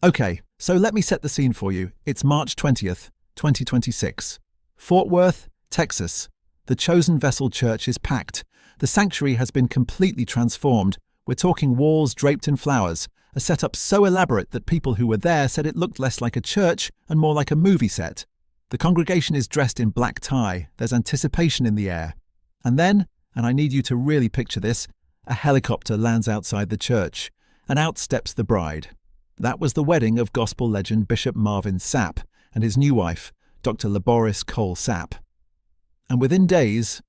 Okay, so let me set the scene for you. It's March 20th, 2026. Fort Worth, Texas. The Chosen Vessel Church is packed. The sanctuary has been completely transformed. We're talking walls draped in flowers, a setup so elaborate that people who were there said it looked less like a church and more like a movie set. The congregation is dressed in black tie. There's anticipation in the air. And then, and I need you to really picture this, a helicopter lands outside the church, and out steps the bride. That was the wedding of gospel legend Bishop Marvin Sapp and his new wife, Dr. Boris Sapp. And within days,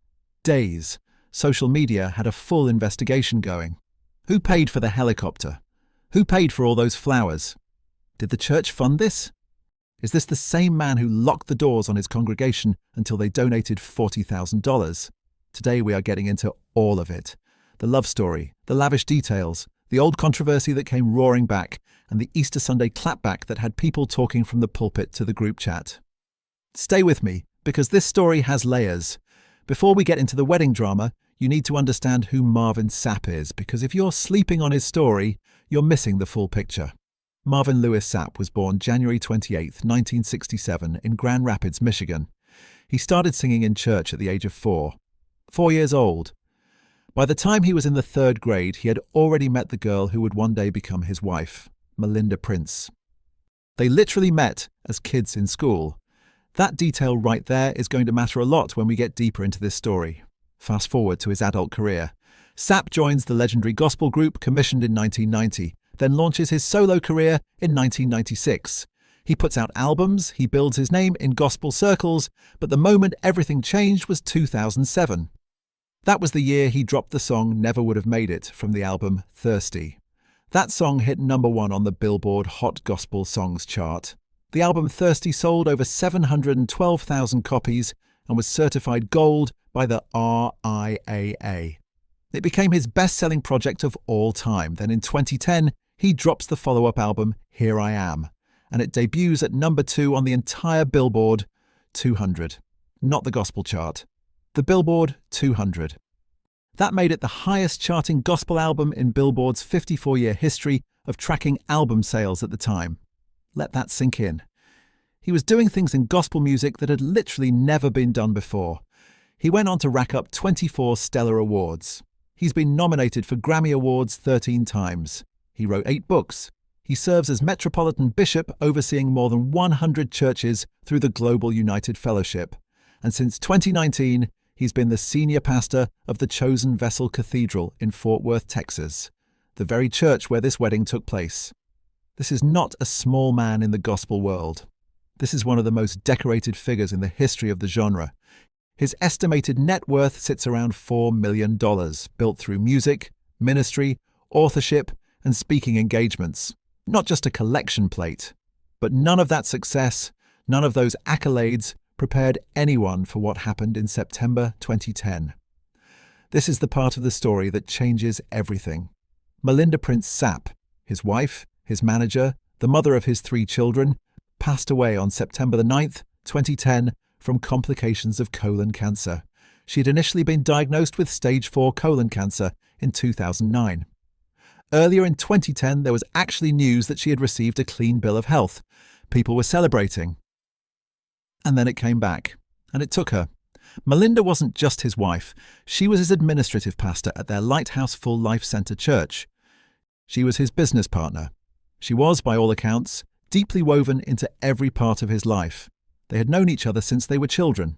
social media had a full investigation going. Who paid for the helicopter? Who paid for all those flowers? Did the church fund this? Is this the same man who locked the doors on his congregation until they donated $40,000? Today we are getting into all of it. The love story, the lavish details, the old controversy that came roaring back, and the Easter Sunday clapback that had people talking from the pulpit to the group chat. Stay with me, because this story has layers. Before we get into the wedding drama, you need to understand who Marvin Sapp is, because if you're sleeping on his story, you're missing the full picture. Marvin Lewis Sapp was born January 28, 1967, in Grand Rapids, Michigan. He started singing in church at the age of 4 years old. By the time he was in the 3rd grade, he had already met the girl who would one day become his wife, Melinda Prince. They literally met as kids in school. That detail right there is going to matter a lot when we get deeper into this story. Fast forward to his adult career. Sapp joins the legendary gospel group commissioned in 1990, then launches his solo career in 1996. He puts out albums, he builds his name in gospel circles, but the moment everything changed was 2007. That was the year he dropped the song Never Would Have Made It from the album Thirsty. That song hit #1 on the Billboard Hot Gospel Songs chart. The album Thirsty sold over 712,000 copies and was certified gold by the RIAA. It became his best-selling project of all time. Then in 2010, he drops the follow-up album Here I Am, and it debuts at #2 on the entire Billboard 200. Not the gospel chart. The Billboard 200. That made it the highest-charting gospel album in Billboard's 54-year history of tracking album sales at the time. Let that sink in. He was doing things in gospel music that had literally never been done before. He went on to rack up 24 stellar awards. He's been nominated for Grammy Awards 13 times. He wrote 8 books. He serves as Metropolitan Bishop, overseeing more than 100 churches through the Global United Fellowship. And since 2019, he's been the senior pastor of the Chosen Vessel Cathedral in Fort Worth, Texas, the very church where this wedding took place. This is not a small man in the gospel world. This is one of the most decorated figures in the history of the genre. His estimated net worth sits around $4 million, built through music, ministry, authorship, and speaking engagements. Not just a collection plate. But none of that success, none of those accolades, prepared anyone for what happened in September 2010. This is the part of the story that changes everything. Melinda Prince Sapp, his wife, his manager, the mother of his 3 children, passed away on September 9th, 2010, from complications of colon cancer. She had initially been diagnosed with stage 4 colon cancer in 2009. Earlier in 2010, there was actually news that she had received a clean bill of health. People were celebrating. And then it came back, and it took her. Melinda wasn't just his wife. She was his administrative pastor at their Lighthouse Full Life Center church. She was his business partner. She was, by all accounts, deeply woven into every part of his life. They had known each other since they were children.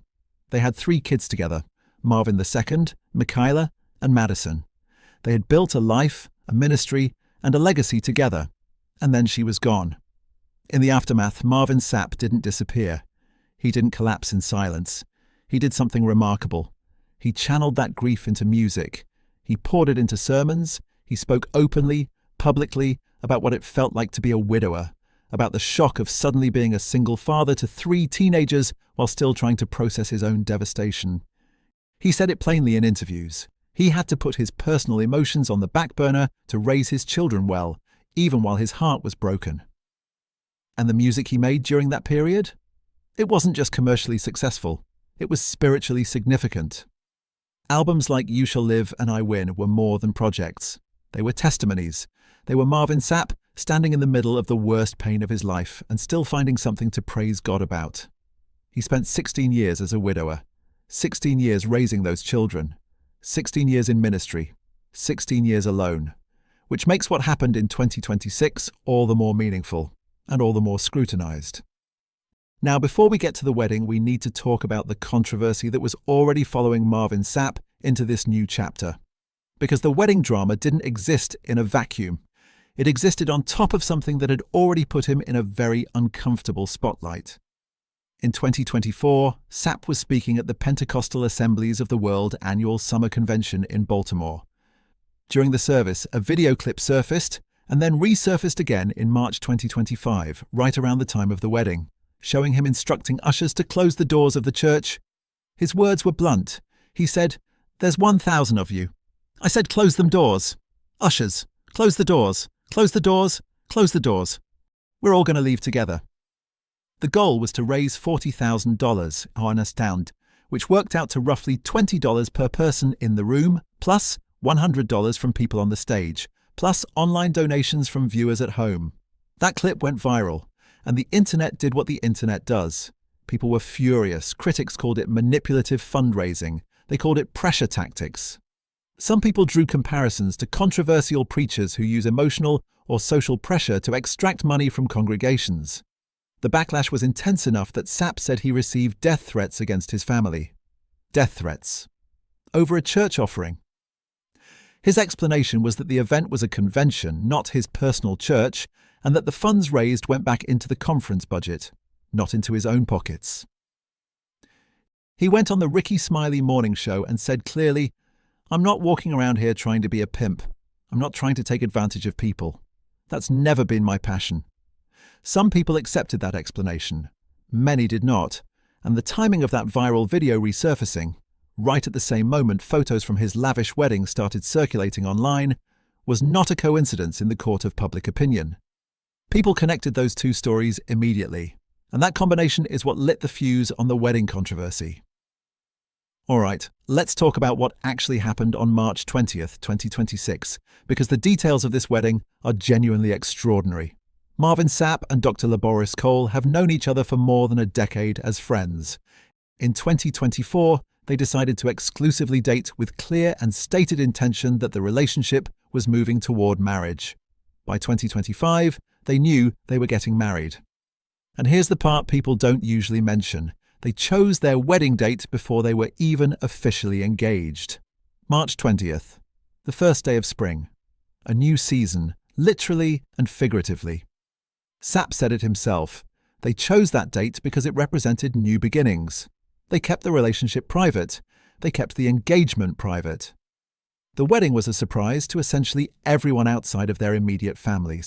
They had 3 kids together, Marvin II, Michaela, and Madison. They had built a life, a ministry, and a legacy together. And then she was gone. In the aftermath, Marvin Sapp didn't disappear. He didn't collapse in silence. He did something remarkable. He channeled that grief into music. He poured it into sermons. He spoke openly, publicly, about what it felt like to be a widower, about the shock of suddenly being a single father to 3 teenagers while still trying to process his own devastation. He said it plainly in interviews. He had to put his personal emotions on the back burner to raise his children well, even while his heart was broken. And the music he made during that period? It wasn't just commercially successful. It was spiritually significant. Albums like You Shall Live and I Win were more than projects. They were testimonies. They were Marvin Sapp standing in the middle of the worst pain of his life and still finding something to praise God about. He spent 16 years as a widower, 16 years raising those children, 16 years in ministry, 16 years alone, which makes what happened in 2026 all the more meaningful and all the more scrutinized. Now, before we get to the wedding, we need to talk about the controversy that was already following Marvin Sapp into this new chapter. Because the wedding drama didn't exist in a vacuum. It existed on top of something that had already put him in a very uncomfortable spotlight. In 2024, Sapp was speaking at the Pentecostal Assemblies of the World annual summer convention in Baltimore. During the service, a video clip surfaced and then resurfaced again in March 2025, right around the time of the wedding, showing him instructing ushers to close the doors of the church. His words were blunt. He said, "There's 1,000 of you. I said close them doors. Ushers, close the doors, close the doors, close the doors. We're all going to leave together." The goal was to raise $40,000 on a stand, which worked out to roughly $20 per person in the room, plus $100 from people on the stage, plus online donations from viewers at home. That clip went viral, and the internet did what the internet does. People were furious. Critics called it manipulative fundraising. They called it pressure tactics. Some people drew comparisons to controversial preachers who use emotional or social pressure to extract money from congregations. The backlash was intense enough that Sapp said he received death threats against his family. Death threats. Over a church offering. His explanation was that the event was a convention, not his personal church, and that the funds raised went back into the conference budget, not into his own pockets. He went on the Ricky Smiley morning show and said clearly, "I'm not walking around here trying to be a pimp. I'm not trying to take advantage of people. That's never been my passion." Some people accepted that explanation. Many did not, and the timing of that viral video resurfacing, right at the same moment photos from his lavish wedding started circulating online, was not a coincidence in the court of public opinion. People connected those two stories immediately, and that combination is what lit the fuse on the wedding controversy. Alright, let's talk about what actually happened on March 20th, 2026, because the details of this wedding are genuinely extraordinary. Marvin Sapp and Dr. Boris have known each other for more than a decade as friends. In 2024, they decided to exclusively date with clear and stated intention that the relationship was moving toward marriage. By 2025, they knew they were getting married. And here's the part people don't usually mention. They chose their wedding date before they were even officially engaged. March 20th, the first day of spring. A new season, literally and figuratively. Sapp said it himself. They chose that date because it represented new beginnings. They kept the relationship private. They kept the engagement private. The wedding was a surprise to essentially everyone outside of their immediate family,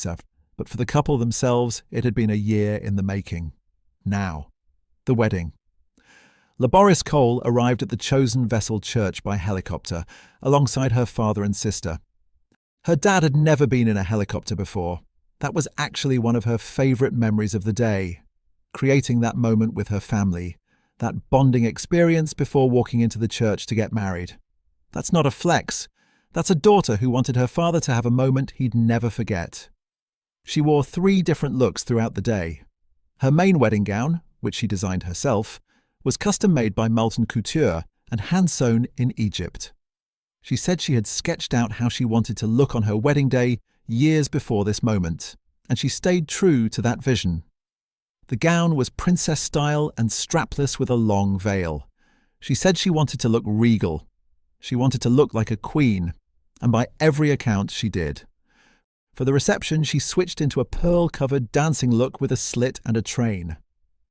but for the couple themselves, it had been a year in the making. Now, the wedding. Boris arrived at the Chosen Vessel Church by helicopter, alongside her father and sister. Her dad had never been in a helicopter before. That was actually one of her favourite memories of the day, creating that moment with her family, that bonding experience before walking into the church to get married. That's not a flex. That's a daughter who wanted her father to have a moment he'd never forget. She wore 3 different looks throughout the day. Her main wedding gown, which she designed herself, was custom-made by Molten Couture and hand-sewn in Egypt. She said she had sketched out how she wanted to look on her wedding day years before this moment, and she stayed true to that vision. The gown was princess-style and strapless with a long veil. She said she wanted to look regal. She wanted to look like a queen, and by every account she did. For the reception, she switched into a pearl-covered dancing look with a slit and a train.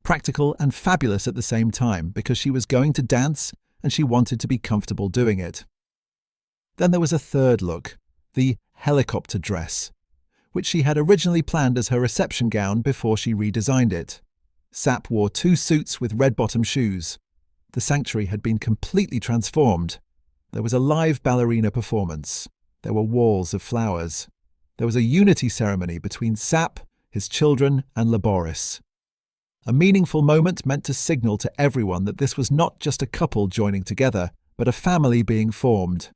Practical and fabulous at the same time because she was going to dance and she wanted to be comfortable doing it. Then there was a third look, the helicopter dress, which she had originally planned as her reception gown before she redesigned it. Sapp wore 2 suits with red-bottom shoes. The sanctuary had been completely transformed. There was a live ballerina performance. There were walls of flowers. There was a unity ceremony between Sapp, his children, and Boris. A meaningful moment meant to signal to everyone that this was not just a couple joining together, but a family being formed.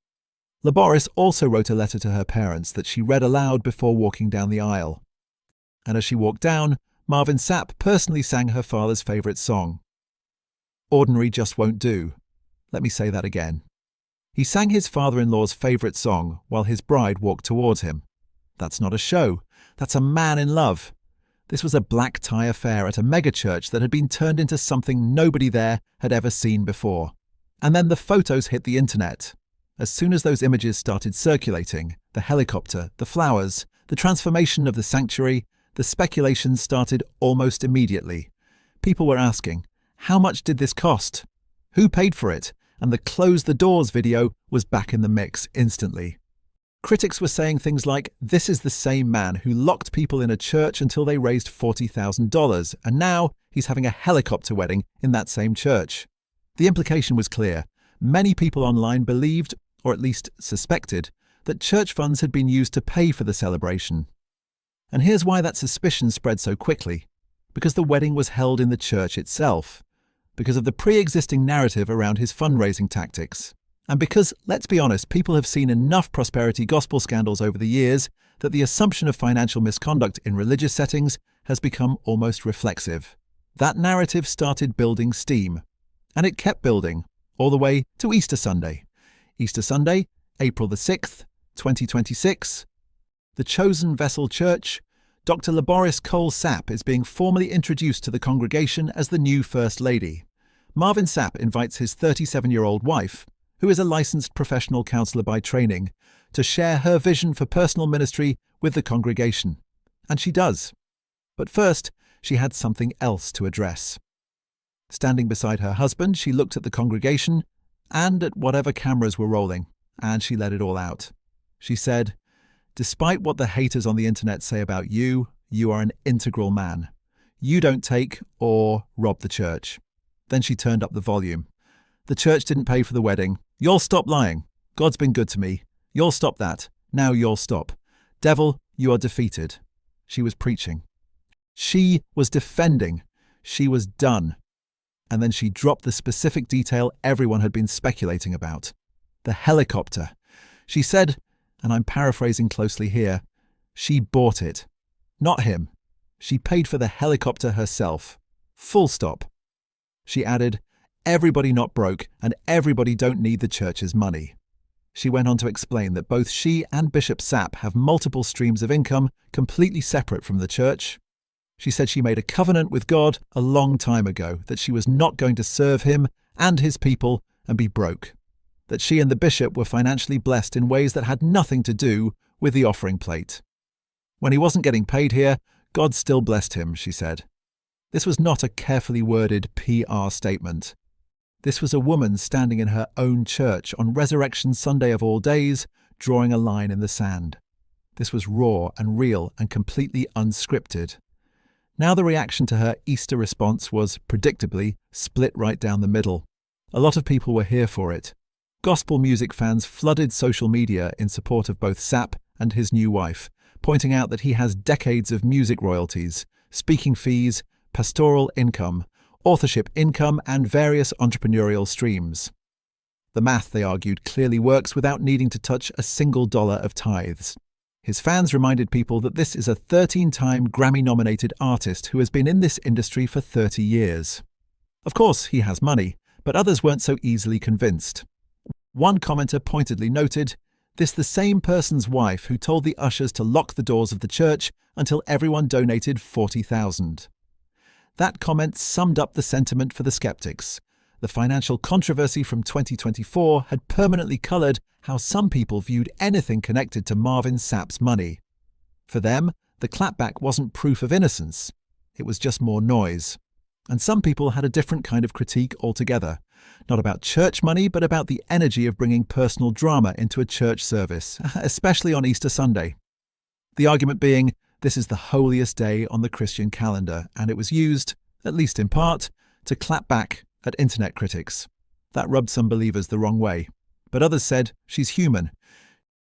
Boris also wrote a letter to her parents that she read aloud before walking down the aisle. and as she walked down, Marvin Sapp personally sang her father's favourite song. Ordinary just won't do. Let me say that again. He sang his father-in-law's favourite song while his bride walked towards him. That's not a show. That's a man in love. This was a black tie affair at a megachurch that had been turned into something nobody there had ever seen before. And then the photos hit the internet. As soon as those images started circulating, the helicopter, the flowers, the transformation of the sanctuary, the speculation started almost immediately. People were asking, how much did this cost? Who paid for it? And the Close the Doors video was back in the mix instantly. Critics were saying things like, this is the same man who locked people in a church until they raised $40,000, and now he's having a helicopter wedding in that same church. The implication was clear. Many people online believed, or at least suspected, that church funds had been used to pay for the celebration. And here's why that suspicion spread so quickly. Because the wedding was held in the church itself. Because of the pre-existing narrative around his fundraising tactics. And because, let's be honest, people have seen enough prosperity gospel scandals over the years that the assumption of financial misconduct in religious settings has become almost reflexive. That narrative started building steam. And it kept building, all the way to Easter Sunday. Easter Sunday, April the 6th, 2026. The Chosen Vessel Church, Dr. Boris Sapp is being formally introduced to the congregation as the new First Lady. Marvin Sapp invites his 37-year-old wife, who is a licensed professional counselor by training, to share her vision for personal ministry with the congregation. And she does. But first, she had something else to address. Standing beside her husband, she looked at the congregation and at whatever cameras were rolling, and she let it all out. She said, despite what the haters on the internet say about you, you are an integral man. You don't take or rob the church. Then she turned up the volume. The church didn't pay for the wedding. You'll stop lying. God's been good to me. You'll stop that. Now you'll stop. Devil, you are defeated. She was preaching. She was defending. She was done. And then she dropped the specific detail everyone had been speculating about. The helicopter. She said, and I'm paraphrasing closely here, she bought it. Not him. She paid for the helicopter herself. Full stop. She added, everybody not broke and everybody don't need the church's money. She went on to explain that both she and Bishop Sapp have multiple streams of income completely separate from the church. She said she made a covenant with God a long time ago that she was not going to serve him and his people and be broke. That she and the bishop were financially blessed in ways that had nothing to do with the offering plate. When he wasn't getting paid here, God still blessed him, she said. This was not a carefully worded PR statement. This was a woman standing in her own church on Resurrection Sunday of all days, drawing a line in the sand. This was raw and real and completely unscripted. Now the reaction to her Easter response was, predictably, split right down the middle. A lot of people were here for it. Gospel music fans flooded social media in support of both Sapp and his new wife, pointing out that he has decades of music royalties, speaking fees, pastoral income, authorship income, and various entrepreneurial streams. The math, they argued, clearly works without needing to touch a single dollar of tithes. His fans reminded people that this is a 13-time Grammy-nominated artist who has been in this industry for 30 years. Of course, he has money, but others weren't so easily convinced. One commenter pointedly noted, "This the same person's wife who told the ushers to lock the doors of the church until everyone donated $40,000. That comment summed up the sentiment for the skeptics. The financial controversy from 2024 had permanently coloured how some people viewed anything connected to Marvin Sapp's money. For them, the clapback wasn't proof of innocence. It was just more noise. And some people had a different kind of critique altogether. Not about church money, but about the energy of bringing personal drama into a church service, especially on Easter Sunday. The argument being, this is the holiest day on the Christian calendar, and it was used, at least in part, to clap back at internet critics. That rubbed some believers the wrong way. But others said, she's human.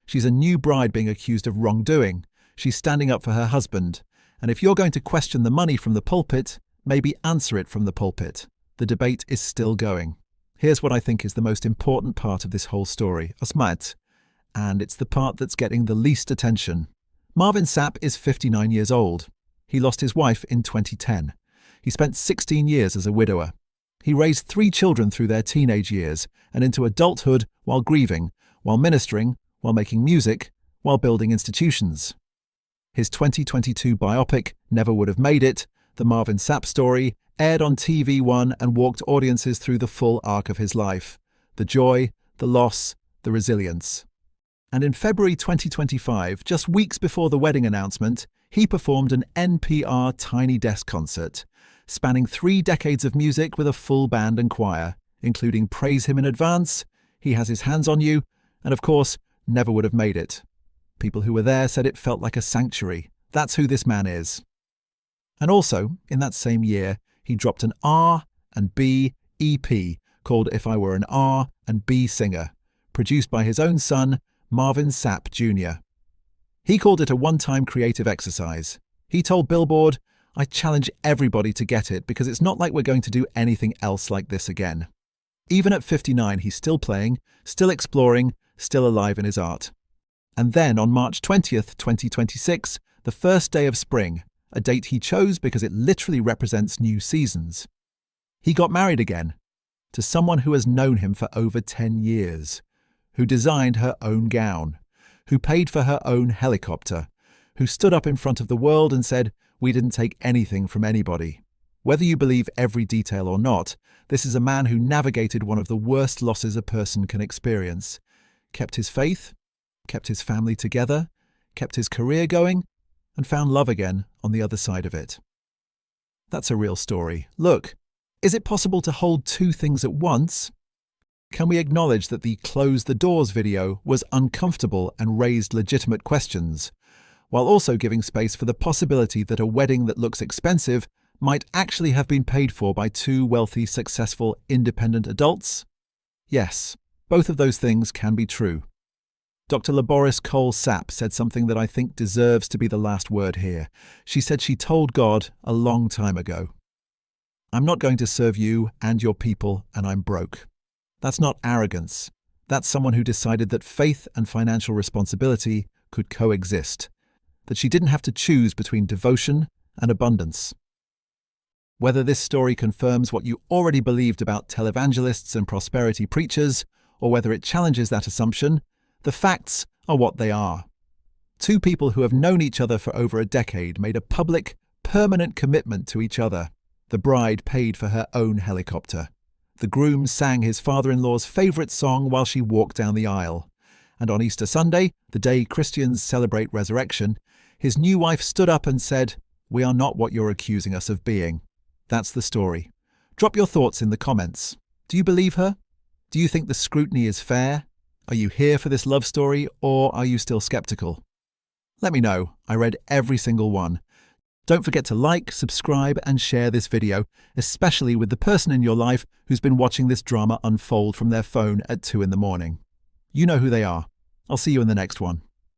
She's a new bride being accused of wrongdoing. She's standing up for her husband. And if you're going to question the money from the pulpit, maybe answer it from the pulpit. The debate is still going. Here's what I think is the most important part of this whole story, Osmat, and it's the part that's getting the least attention. Marvin Sapp is 59 years old. He lost his wife in 2010. He spent 16 years as a widower. He raised 3 children through their teenage years and into adulthood while grieving, while ministering, while making music, while building institutions. His 2022 biopic, Never Would Have Made It, the Marvin Sapp story, aired on TV1 and walked audiences through the full arc of his life: the joy, the loss, the resilience. And in February 2025, just weeks before the wedding announcement, he performed an NPR Tiny Desk concert, spanning 3 decades of music with a full band and choir, including Praise Him in Advance, He Has His Hands on You, and of course, Never Would Have Made It. People who were there said it felt like a sanctuary. That's who this man is. And also, in that same year, he dropped an R&B EP called If I Were an R&B Singer, produced by his own son, Marvin Sapp Jr. He called it a one-time creative exercise. He told Billboard, "I challenge everybody to get it because it's not like we're going to do anything else like this again." Even at 59, he's still playing, still exploring, still alive in his art. And then on March 20th, 2026, the first day of spring, a date he chose because it literally represents new seasons, he got married again to someone who has known him for over 10 years, who designed her own gown, who paid for her own helicopter, who stood up in front of the world and said, "We didn't take anything from anybody." Whether you believe every detail or not, this is a man who navigated one of the worst losses a person can experience, kept his faith, kept his family together, kept his career going, and found love again on the other side of it. That's a real story. Look, is it possible to hold 2 things at once? Can we acknowledge that the Close the Doors video was uncomfortable and raised legitimate questions, while also giving space for the possibility that a wedding that looks expensive might actually have been paid for by 2 wealthy, successful, independent adults? Yes, both of those things can be true. Dr. Boris Sapp said something that I think deserves to be the last word here. She said she told God a long time ago, "I'm not going to serve you and your people, and I'm broke." That's not arrogance. That's someone who decided that faith and financial responsibility could coexist, that she didn't have to choose between devotion and abundance. Whether this story confirms what you already believed about televangelists and prosperity preachers, or whether it challenges that assumption, the facts are what they are. 2 people who have known each other for over a decade made a public, permanent commitment to each other. The bride paid for her own helicopter. The groom sang his father-in-law's favourite song while she walked down the aisle. And on Easter Sunday, the day Christians celebrate resurrection, his new wife stood up and said, "We are not what you're accusing us of being." That's the story. Drop your thoughts in the comments. Do you believe her? Do you think the scrutiny is fair? Are you here for this love story, or are you still skeptical? Let me know. I read every single one. Don't forget to like, subscribe, and share this video, especially with the person in your life who's been watching this drama unfold from their phone at 2 in the morning. You know who they are. I'll see you in the next one.